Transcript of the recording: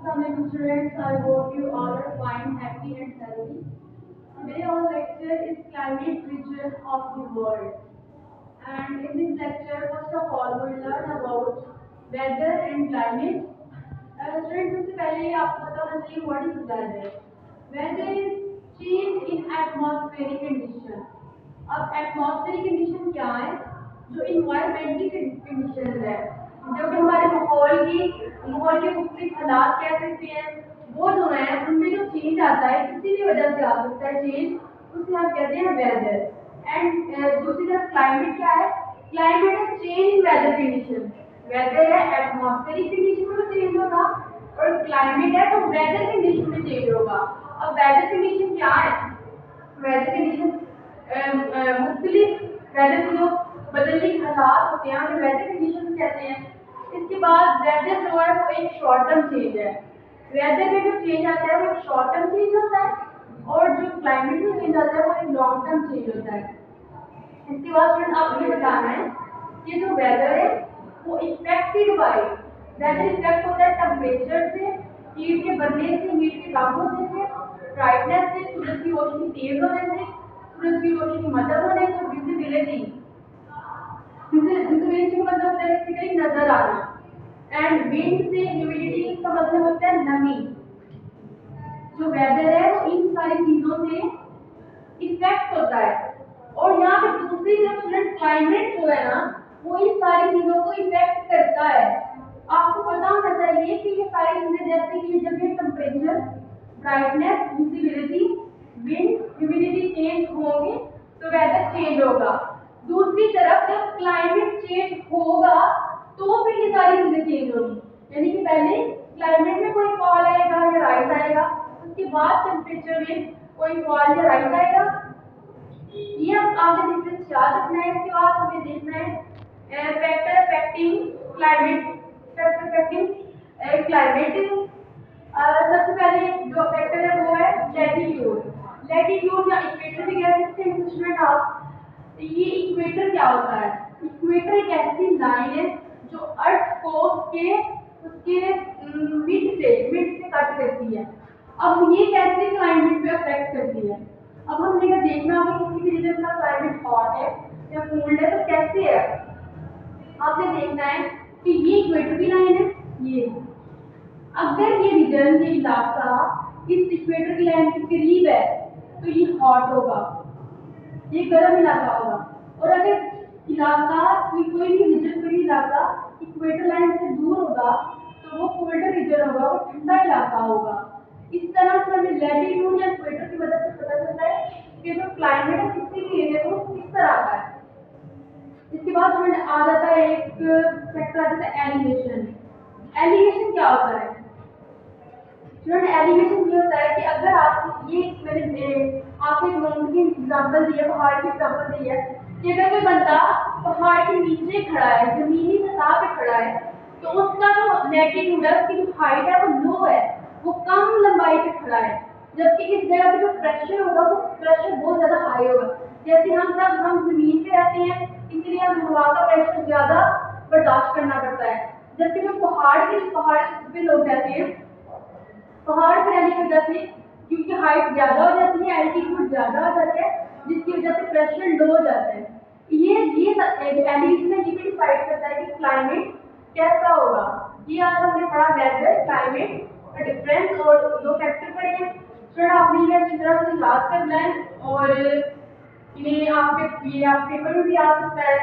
Assalamualaikum students, I hope you all are fine, happy and healthy. Today our lecture is climate region of the world. And in this lecture, first of all, we will learn about weather and climate. Students, सबसे पहले आपको पता होना चाहिए what is weather. Weather is change in atmospheric condition. अब atmospheric condition क्या है? जो environmental condition है, जो कि हमारे माहौल के मुख्तलिफ हालात कह सकते हैं, वो जो है उनमें जो चेंज आता है किसी भी वजह से आ सकता है चेंज, उसे हम कहते हैं वेदर. एंड दूसरी तरफ क्लाइमेट क्या है? क्लाइमेट है change in weather condition. Weather है एटमॉस्फेरिक कंडीशन में चेंज होगा और क्लाइमेट है तो वेदर कंडीशन में चेंज होगा. अब वेदर कंडीशन क्या है? वेदर कंडीशन मुख्तलिफ वेदर के जो बदलने के हालात होते हैं हमें वेदर कंडीशन कहते हैं. इसके बाद वेदर जो है वो एक शॉर्ट टर्म चेंज है. वेदर में जो चेंज आता है वो एक शॉर्ट टर्म चेंज होता है और जो क्लाइमेट में चेंज आता है वो एक लॉन्ग टर्म चेंज होता है. इसके बाद स्टूडेंट आपको ये बताना है कि जो वेदर है वो इफेक्टेड बाय वेदर इफेक्ट होता है टेम्परेचर से, हीट के बढ़ने से, हीट के कम होने से, ब्राइटनेस से, सूरज की रोशनी तेज होने से, सूरज की रोशनी मदद होने से, विजिबिलिटी विजिबिलिटी का मतलब होता है बेसिकली नजर आना. एंड विंड से, ह्यूमिडिटी का मतलब होता है नमी. जो वेदर है वो इन सारी चीजों से इफेक्ट होता है. और यहाँ पे दूसरी तरफ स्टूडेंट क्लाइमेट जो है ना वो इन सारी चीजों को इफेक्ट करता है. आपको पता होना चाहिए कि ये सारी चीजें जैसे कि जब ये temperature, brightness, visibility, wind, humidity change होंगे तो वेदर चेंज होगा. दूसरी तरफ जब क्लाइमेट चेंज होगा तो फिर ये सारी चीजें चेंज होगी. यानी कि पहले क्लाइमेट में कोई फॉल आएगा या राइज आएगा, उसके बाद टेम्परेचर में कोई फॉल या राइज आएगा. ये अब आगे डिफरेंस याद रखना है. इसके बाद हमें देखना है factor affecting climate. Factor affecting climate सबसे पहले जो फैक्टर है वो है लैटिट्यूड. लैटिट्यूड या इक्वेटर भी कह सकते हैं स्टूडेंट आप. ये इक्वेटर क्या होता है? इक्वेटर एक ऐसी लाइन है जो अर्थ को उसके मिड से कट करती है. अब ये कैसे क्लाइमेट पे अफेक्ट करती है? अब हमने का देखना होगा किसी भी रीजन का क्लाइमेट हॉट है या कोल्ड है तो कैसे है. आपने देखना है कि ये इक्वेटर की लाइन है. ये अगर ये रीजन, ये इलाका इस इक्वेटर की लाइन के करीब है तो ये हॉट होगा, ये गर्म इलाका होगा. और अगर इलाका कोई भी रीजन, कोई इलाका इक्वेटर लाइन से दूर होगा तो वो कोल्डर रीजन होगा, वो ठंडा इलाका होगा. इस तरह से हमें लैटिट्यूड या इक्वेटर की मदद से पता चलता है कि जो क्लाइमेट है किसी भी एरिया को किस तरह का है. इसके बाद हमें आ जाता है एक फैक्टर आ जाता है एलिवेशन. एलिवेशन क्या होता है? एलिवेशन ये होता है कि अगर आप ये मैंने आपको एक माउंट की एग्जांपल दी है, पहाड़ की एग्जांपल दी है कि अगर कोई बंदा पहाड़ के नीचे खड़ा है, जमीनी सतह पे खड़ा है तो उसका जो लैटिट्यूड है, उसकी जो हाइट है वो लो है, वो कम लंबाई पे खड़ा है. जबकि इस जगह पे जो प्रेशर होगा वो प्रेशर बहुत ज्यादा हाई होगा. जैसे हम जमीन पे रहते हैं इसलिए हम हवा का प्रेशर ज्यादा बर्दाश्त करना पड़ता है. जबकि जो पहाड़ पे लोग रहते हैं, पहाड़ पे रहने की वजह से क्योंकि हाइट ज्यादा हो जाती है, एल्टीट्यूड ज्यादा हो जाता है, जिसकी वजह से प्रेशर लो हो जाता है. ये एलिवेशन है, ये भी डिसाइड करता है कि क्लाइमेट कैसा होगा. ये आज हमने पढ़ा वेदर, क्लाइमेट का डिफरेंस और दो फैक्टर पढ़े हैं. फिर आपने ये अच्छी तरह से याद करना है और ये आप पेपर में भी आ सकता है.